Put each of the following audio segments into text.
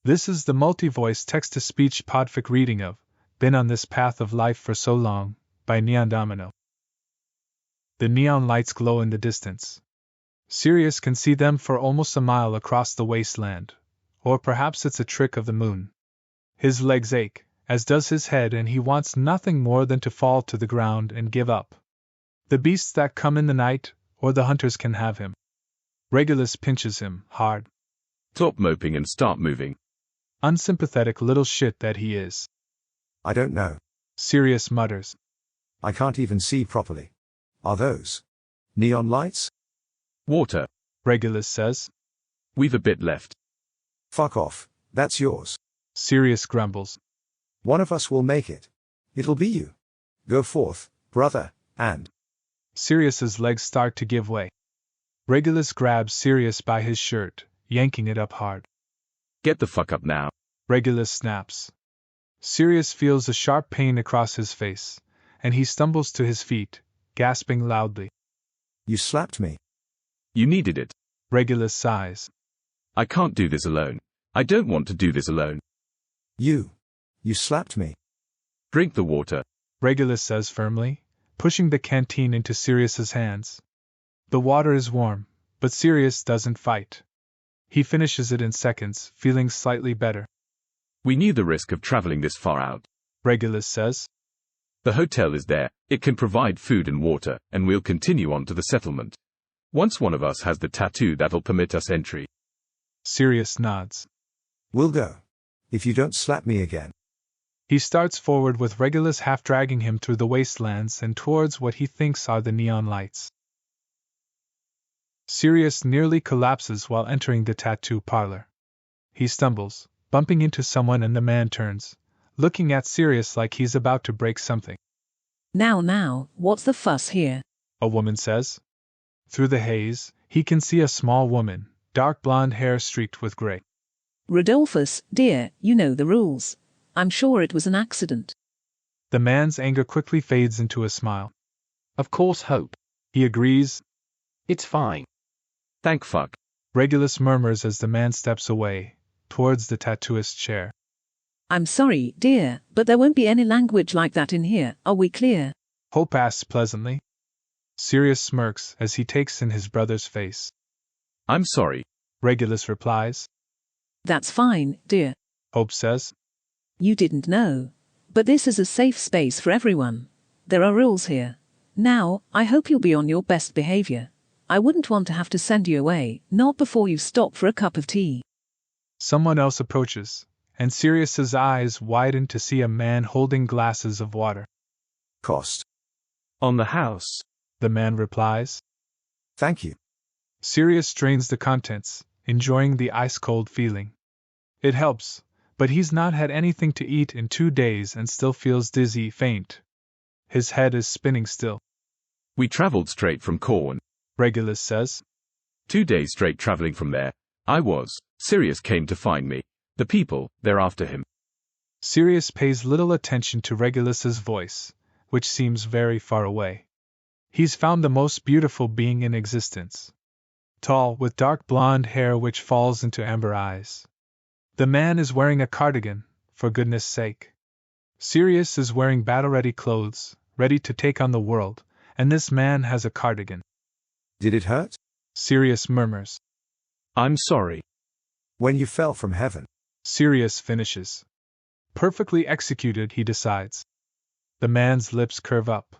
This is the multi-voice text-to-speech podfic reading of Been on This Path of Life for So Long, by NeonDomino. The neon lights glow in the distance. Sirius can see them for almost a mile across the wasteland, or perhaps it's a trick of the moon. His legs ache, as does his head, and he wants nothing more than to fall to the ground and give up. The beasts that come in the night, or the hunters, can have him. Regulus pinches him hard. Stop moping and start moving. Unsympathetic little shit that he is. I don't know. Sirius mutters. I can't even see properly. Are those neon lights? Water, Regulus says. we've a bit left. Fuck off, that's yours. Sirius grumbles. One of us will make it. It'll be you. Go forth, brother, and... Sirius's legs start to give way. Regulus grabs Sirius by his shirt, yanking it up hard. Get the fuck up now. Regulus snaps. Sirius feels a sharp pain across his face, and he stumbles to his feet, gasping loudly. You slapped me. You needed it. Regulus sighs. I can't do this alone. I don't want to do this alone. You slapped me. Drink the water. Regulus says firmly, pushing the canteen into Sirius's hands. The water is warm, but Sirius doesn't fight. He finishes it in seconds, feeling slightly better. We knew the risk of traveling this far out. Regulus says. The hotel is there, it can provide food and water, and we'll continue on to the settlement. Once one of us has the tattoo that'll permit us entry. Sirius nods. We'll go. If you don't slap me again. He starts forward with Regulus half dragging him through the wastelands and towards what he thinks are the neon lights. Sirius nearly collapses while entering the tattoo parlor. He stumbles, bumping into someone, and the man turns, looking at Sirius like he's about to break something. Now, what's the fuss here? A woman says. Through the haze, he can see a small woman, dark blonde hair streaked with gray. Rodolphus, dear, you know the rules. I'm sure it was an accident. The man's anger quickly fades into a smile. Of course, Hope. He agrees. It's fine. Thank fuck. Regulus murmurs as the man steps away, towards the tattooist's chair. I'm sorry, dear, but there won't be any language like that in here, are we clear? Hope asks pleasantly. Sirius smirks as he takes in his brother's face. I'm sorry. Regulus replies. That's fine, dear. Hope says. You didn't know. But this is a safe space for everyone. There are rules here. Now, I hope you'll be on your best behavior. I wouldn't want to have to send you away, not before you stop for a cup of tea. Someone else approaches, and Sirius's eyes widen to see a man holding glasses of water. Cost. On the house. The man replies. Thank you. Sirius drains the contents, enjoying the ice-cold feeling. It helps, but he's not had anything to eat in 2 days and still feels dizzy, faint. His head is spinning still. We traveled straight from Corn. Regulus says. 2 days straight traveling from there. Sirius came to find me. The people, they're after him. Sirius pays little attention to Regulus's voice, which seems very far away. He's found the most beautiful being in existence. Tall, with dark blonde hair which falls into amber eyes. The man is wearing a cardigan, for goodness sake. Sirius is wearing battle-ready clothes, ready to take on the world, and this man has a cardigan. Did it hurt? Sirius murmurs. I'm sorry. When you fell from heaven. Sirius finishes. Perfectly executed, he decides. The man's lips curve up.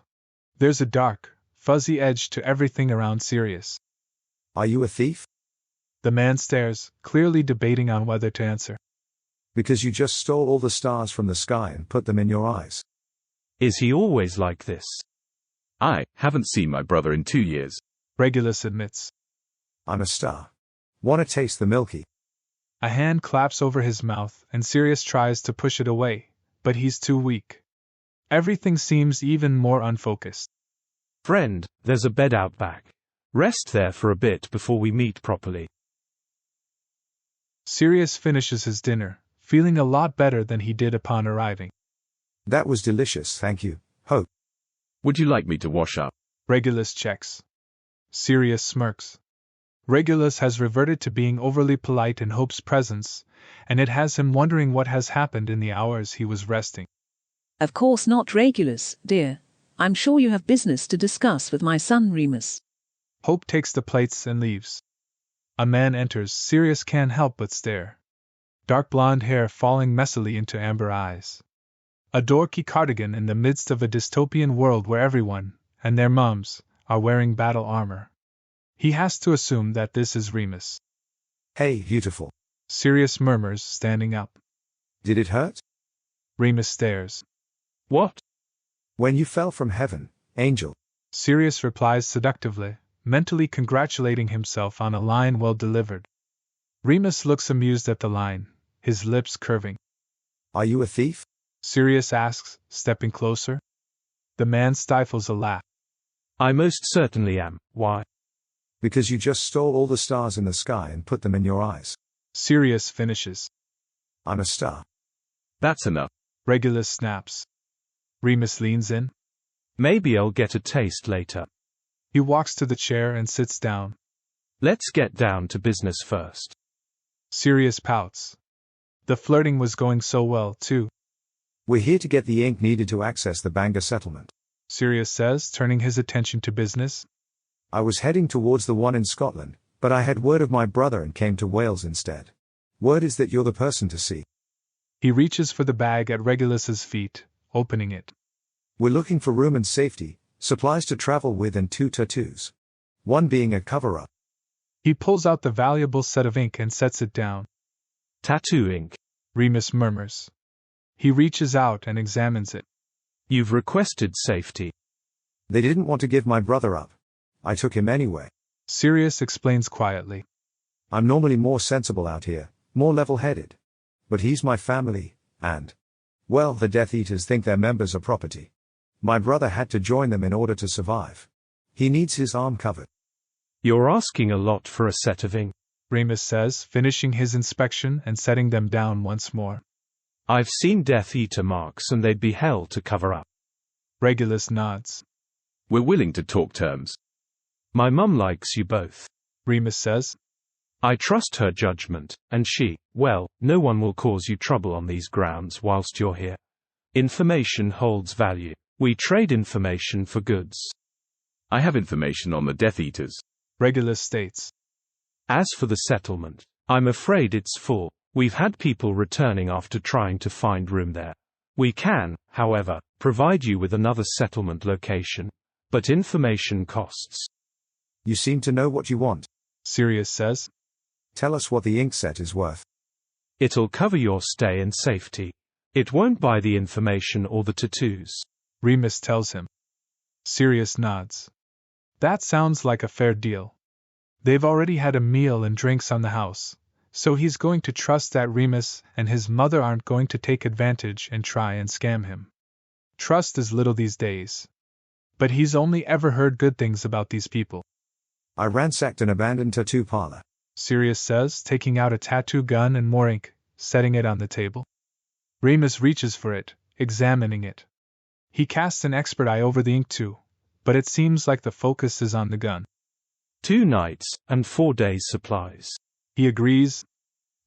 There's a dark, fuzzy edge to everything around Sirius. Are you a thief? The man stares, clearly debating on whether to answer. Because you just stole all the stars from the sky and put them in your eyes. Is he always like this? I haven't seen my brother in 2 years. Regulus admits. I'm a star. Wanna taste the milky? A hand claps over his mouth and Sirius tries to push it away, but he's too weak. Everything seems even more unfocused. Friend, there's a bed out back. Rest there for a bit before we meet properly. Sirius finishes his dinner, feeling a lot better than he did upon arriving. That was delicious, thank you, Hope. Would you like me to wash up? Regulus checks. Sirius smirks. Regulus has reverted to being overly polite in Hope's presence, and it has him wondering what has happened in the hours he was resting. Of course not, Regulus, dear. I'm sure you have business to discuss with my son Remus. Hope takes the plates and leaves. A man enters. Sirius can't help but stare. Dark blonde hair falling messily into amber eyes. A dorky cardigan in the midst of a dystopian world where everyone, and their mums, are wearing battle armor. He has to assume that this is Remus. Hey, beautiful. Sirius murmurs, standing up. Did it hurt? Remus stares. What? When you fell from heaven, angel. Sirius replies seductively, mentally congratulating himself on a line well delivered. Remus looks amused at the line, his lips curving. Are you a thief? Sirius asks, stepping closer. The man stifles a laugh. I most certainly am. Why? Because you just stole all the stars in the sky and put them in your eyes. Sirius finishes. I'm a star. That's enough. Regulus snaps. Remus leans in. Maybe I'll get a taste later. He walks to the chair and sits down. Let's get down to business first. Sirius pouts. The flirting was going so well, too. We're here to get the ink needed to access the Bangor settlement. Sirius says, turning his attention to business. I was heading towards the one in Scotland, but I had word of my brother and came to Wales instead. Word is that you're the person to see. He reaches for the bag at Regulus's feet, opening it. We're looking for room and safety, supplies to travel with and 2 tattoos. One being a cover-up. He pulls out the valuable set of ink and sets it down. Tattoo ink. Remus murmurs. He reaches out and examines it. You've requested safety. They didn't want to give my brother up. I took him anyway. Sirius explains quietly. I'm normally more sensible out here, more level-headed. But he's my family, and, well, the Death Eaters think their members are property. My brother had to join them in order to survive. He needs his arm covered. You're asking a lot for a set of ink. Remus says, finishing his inspection and setting them down once more. I've seen Death Eater marks and they'd be hell to cover up. Regulus nods. We're willing to talk terms. My mum likes you both. Remus says. I trust her judgment, and well, no one will cause you trouble on these grounds whilst you're here. Information holds value. We trade information for goods. I have information on the Death Eaters. Regulus states. As for the settlement, I'm afraid it's full. We've had people returning after trying to find room there. We can, however, provide you with another settlement location, but information costs. You seem to know what you want. Sirius says. Tell us what the ink set is worth. It'll cover your stay and safety. It won't buy the information or the tattoos. Remus tells him. Sirius nods. That sounds like a fair deal. They've already had a meal and drinks on the house, so he's going to trust that Remus and his mother aren't going to take advantage and try and scam him. Trust is little these days. But he's only ever heard good things about these people. I ransacked an abandoned tattoo parlor. Sirius says, taking out a tattoo gun and more ink, setting it on the table. Remus reaches for it, examining it. He casts an expert eye over the ink too, but it seems like the focus is on the gun. 2 nights, and 4 days supplies. He agrees.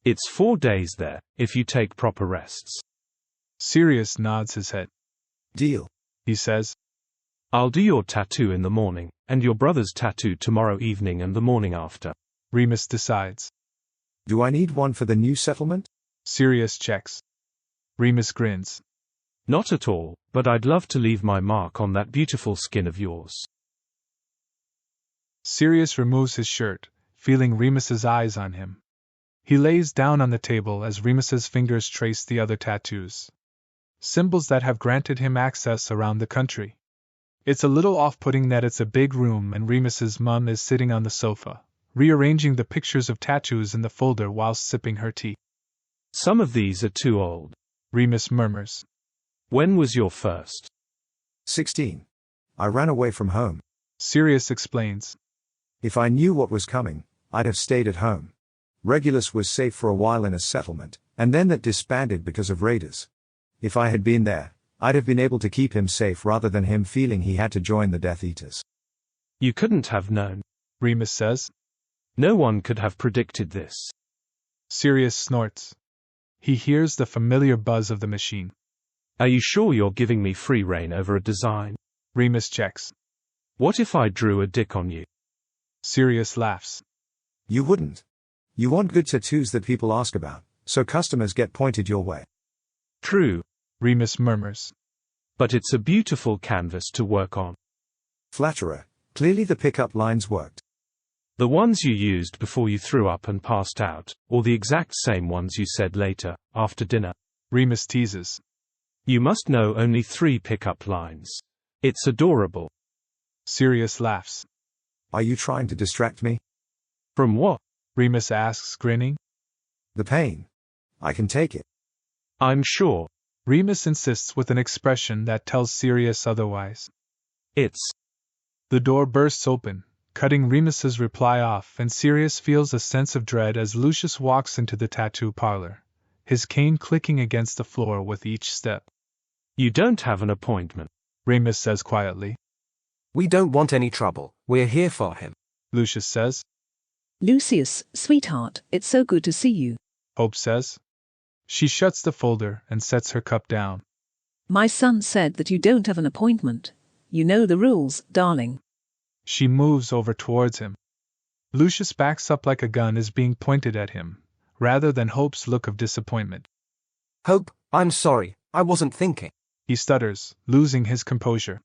It's 4 days there, if you take proper rests. Sirius nods his head. Deal. He says. I'll do your tattoo in the morning, and your brother's tattoo tomorrow evening and the morning after. Remus decides. Do I need one for the new settlement? Sirius checks. Remus grins. Not at all, but I'd love to leave my mark on that beautiful skin of yours. Sirius removes his shirt, feeling Remus's eyes on him. He lays down on the table as Remus's fingers trace the other tattoos. Symbols that have granted him access around the country. It's a little off-putting that it's a big room and Remus's mum is sitting on the sofa, rearranging the pictures of tattoos in the folder whilst sipping her tea. Some of these are too old. Remus murmurs. When was your first? 16. I ran away from home. Sirius explains. If I knew what was coming, I'd have stayed at home. Regulus was safe for a while in a settlement, and then that disbanded because of raiders. If I had been there, I'd have been able to keep him safe rather than him feeling he had to join the Death Eaters. You couldn't have known. Remus says. No one could have predicted this. Sirius snorts. He hears the familiar buzz of the machine. Are you sure you're giving me free rein over a design? Remus checks. What if I drew a dick on you? Sirius laughs. You wouldn't. You want good tattoos that people ask about, so customers get pointed your way. True. Remus murmurs. But it's a beautiful canvas to work on. Flatterer. Clearly the pickup lines worked. The ones you used before you threw up and passed out, or the exact same ones you said later, after dinner. Remus teases. You must know only 3 pickup lines. It's adorable. Sirius laughs. Are you trying to distract me? From what? Remus asks, grinning. The pain. I can take it. I'm sure. Remus insists with an expression that tells Sirius otherwise. It's. The door bursts open, cutting Remus's reply off, and Sirius feels a sense of dread as Lucius walks into the tattoo parlor, his cane clicking against the floor with each step. You don't have an appointment, Remus says quietly. We don't want any trouble, we're here for him, Lucius says. Lucius, sweetheart, it's so good to see you. Hope says. She shuts the folder and sets her cup down. My son said that you don't have an appointment. You know the rules, darling. She moves over towards him. Lucius backs up like a gun is being pointed at him, rather than Hope's look of disappointment. Hope, I'm sorry, I wasn't thinking. He stutters, losing his composure.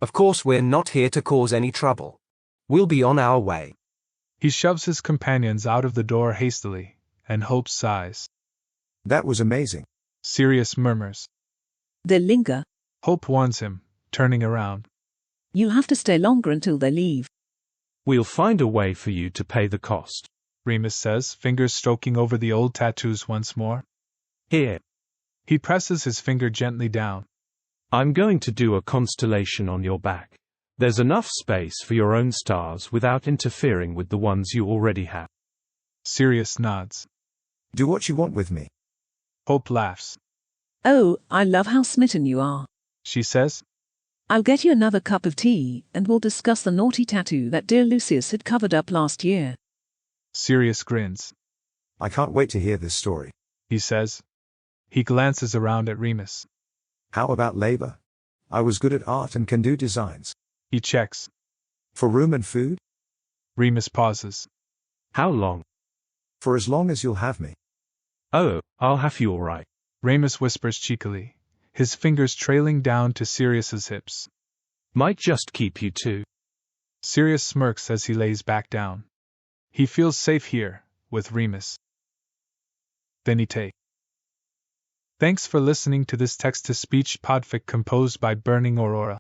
Of course we're not here to cause any trouble. We'll be on our way. He shoves his companions out of the door hastily, and Hope sighs. That was amazing. Sirius murmurs. They'll linger. Hope warns him, turning around. You'll have to stay longer until they leave. We'll find a way for you to pay the cost, Remus says, fingers stroking over the old tattoos once more. Here. He presses his finger gently down. I'm going to do a constellation on your back. There's enough space for your own stars without interfering with the ones you already have. Sirius nods. Do what you want with me. Hope laughs. Oh, I love how smitten you are. She says. I'll get you another cup of tea, and we'll discuss the naughty tattoo that dear Lucius had covered up last year. Sirius grins. I can't wait to hear this story. He says. He glances around at Remus. How about labor? I was good at art and can do designs. He checks. For room and food? Remus pauses. How long? For as long as you'll have me. Oh, I'll have you all right. Remus whispers cheekily, his fingers trailing down to Sirius's hips. Might just keep you too. Sirius smirks as he lays back down. He feels safe here, with Remus. Benite. Thanks for listening to this text-to-speech podfic composed by BurningAurora.